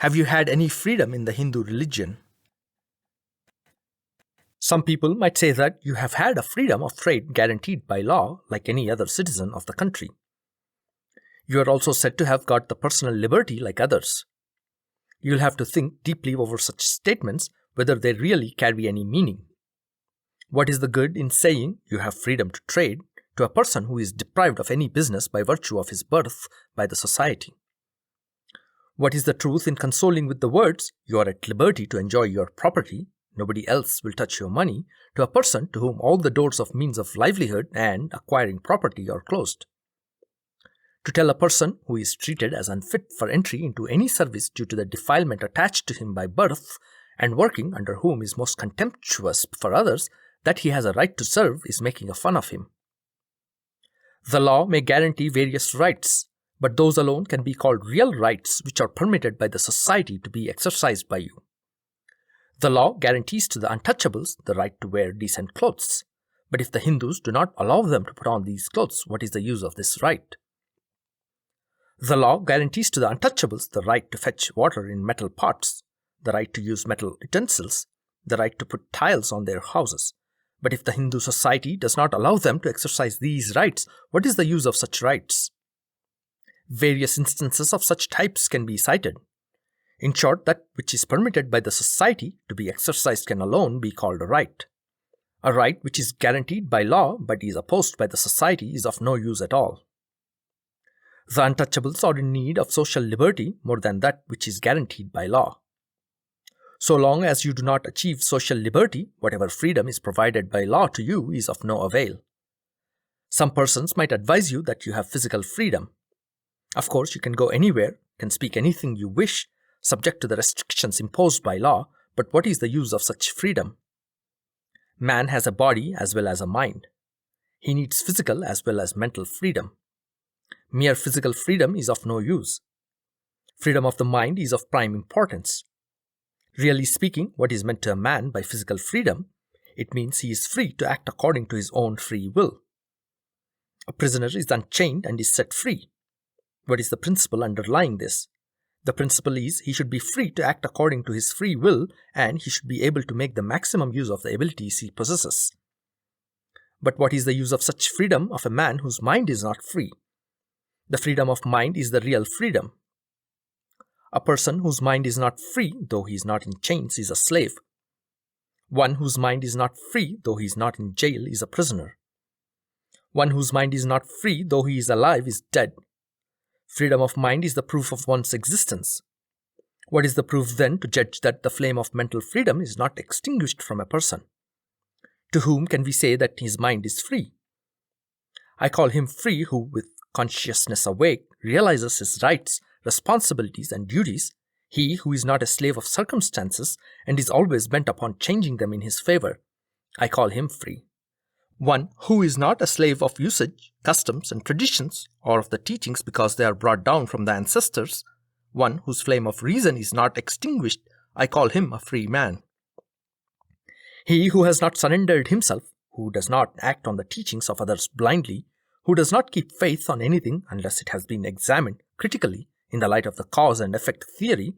Have you had any freedom in the Hindu religion? Some people might say that you have had a freedom of trade guaranteed by law like any other citizen of the country. You are also said to have got the personal liberty like others. You'll have to think deeply over such statements whether they really carry any meaning. What is the good in saying you have freedom to trade to a person who is deprived of any business by virtue of his birth by the society? What is the truth in consoling with the words, you are at liberty to enjoy your property, nobody else will touch your money, to a person to whom all the doors of means of livelihood and acquiring property are closed? To tell a person who is treated as unfit for entry into any service due to the defilement attached to him by birth and working under whom is most contemptuous for others that he has a right to serve is making a fun of him. The law may guarantee various rights, but those alone can be called real rights which are permitted by the society to be exercised by you. The law guarantees to the untouchables the right to wear decent clothes, but if the Hindus do not allow them to put on these clothes, what is the use of this right? The law guarantees to the untouchables the right to fetch water in metal pots, the right to use metal utensils, the right to put tiles on their houses. But if the Hindu society does not allow them to exercise these rights, what is the use of such rights? Various instances of such types can be cited. In short, that which is permitted by the society to be exercised can alone be called a right. A right which is guaranteed by law but is opposed by the society is of no use at all. The untouchables are in need of social liberty more than that which is guaranteed by law. So long as you do not achieve social liberty, whatever freedom is provided by law to you is of no avail. Some persons might advise you that you have physical freedom. Of course, you can go anywhere, can speak anything you wish, subject to the restrictions imposed by law, but what is the use of such freedom? Man has a body as well as a mind. He needs physical as well as mental freedom. Mere physical freedom is of no use. Freedom of the mind is of prime importance. Really speaking, what is meant to a man by physical freedom? It means he is free to act according to his own free will. A prisoner is unchained and is set free. What is the principle underlying this? The principle is he should be free to act according to his free will and he should be able to make the maximum use of the abilities he possesses. But what is the use of such freedom of a man whose mind is not free? The freedom of mind is the real freedom. A person whose mind is not free, though he is not in chains, is a slave. One whose mind is not free, though he is not in jail, is a prisoner. One whose mind is not free, though he is alive, is dead. Freedom of mind is the proof of one's existence. What is the proof then to judge that the flame of mental freedom is not extinguished from a person? To whom can we say that his mind is free? I call him free who, with consciousness awake, realizes his rights, responsibilities and duties, he who is not a slave of circumstances and is always bent upon changing them in his favor. I call him free. One who is not a slave of usage, customs and traditions, or of the teachings because they are brought down from the ancestors, one whose flame of reason is not extinguished, I call him a free man. He who has not surrendered himself, who does not act on the teachings of others blindly, who does not keep faith on anything unless it has been examined critically in the light of the cause and effect theory,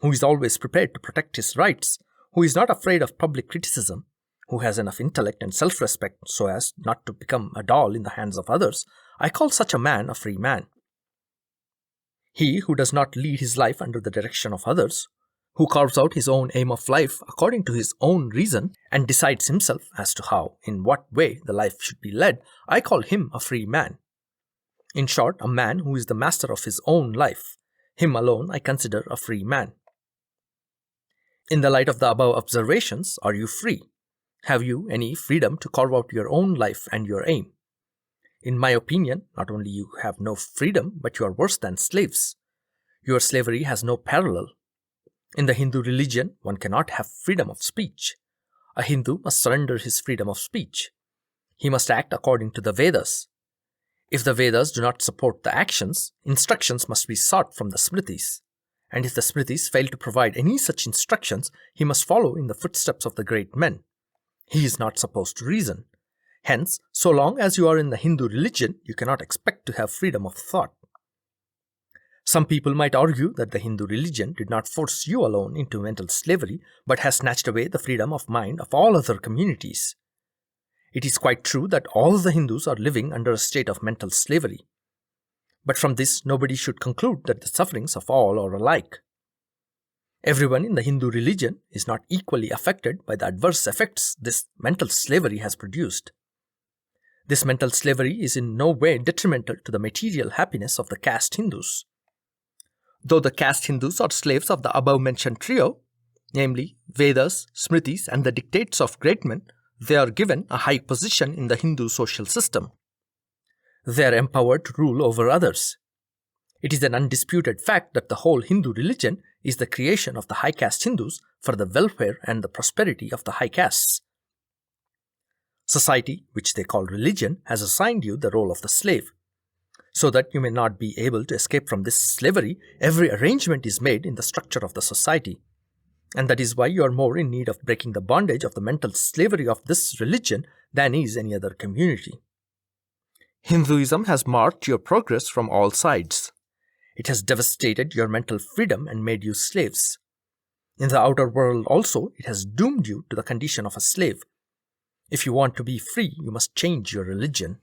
who is always prepared to protect his rights, who is not afraid of public criticism, who has enough intellect and self-respect so as not to become a doll in the hands of others, I call such a man a free man. He who does not lead his life under the direction of others, who carves out his own aim of life according to his own reason and decides himself as to how, in what way the life should be led, I call him a free man. In short, a man who is the master of his own life, him alone I consider a free man. In the light of the above observations, are you free? Have you any freedom to carve out your own life and your aim? In my opinion, not only you have no freedom, but you are worse than slaves. Your slavery has no parallel. In the Hindu religion, one cannot have freedom of speech. A Hindu must surrender his freedom of speech. He must act according to the Vedas. If the Vedas do not support the actions, instructions must be sought from the Smritis. And if the Smritis fail to provide any such instructions, he must follow in the footsteps of the great men. He is not supposed to reason. Hence, so long as you are in the Hindu religion, you cannot expect to have freedom of thought. Some people might argue that the Hindu religion did not force you alone into mental slavery, but has snatched away the freedom of mind of all other communities. It is quite true that all the Hindus are living under a state of mental slavery. But from this, nobody should conclude that the sufferings of all are alike. Everyone in the Hindu religion is not equally affected by the adverse effects this mental slavery has produced. This mental slavery is in no way detrimental to the material happiness of the caste Hindus. Though the caste Hindus are slaves of the above-mentioned trio, namely Vedas, Smritis and the dictates of great men, they are given a high position in the Hindu social system. They are empowered to rule over others. It is an undisputed fact that the whole Hindu religion is the creation of the high caste Hindus for the welfare and the prosperity of the high castes. Society, which they call religion, has assigned you the role of the slave. So that you may not be able to escape from this slavery, every arrangement is made in the structure of the society. And that is why you are more in need of breaking the bondage of the mental slavery of this religion than is any other community. Hinduism has marked your progress from all sides. It has devastated your mental freedom and made you slaves. In the outer world also, it has doomed you to the condition of a slave. If you want to be free, you must change your religion.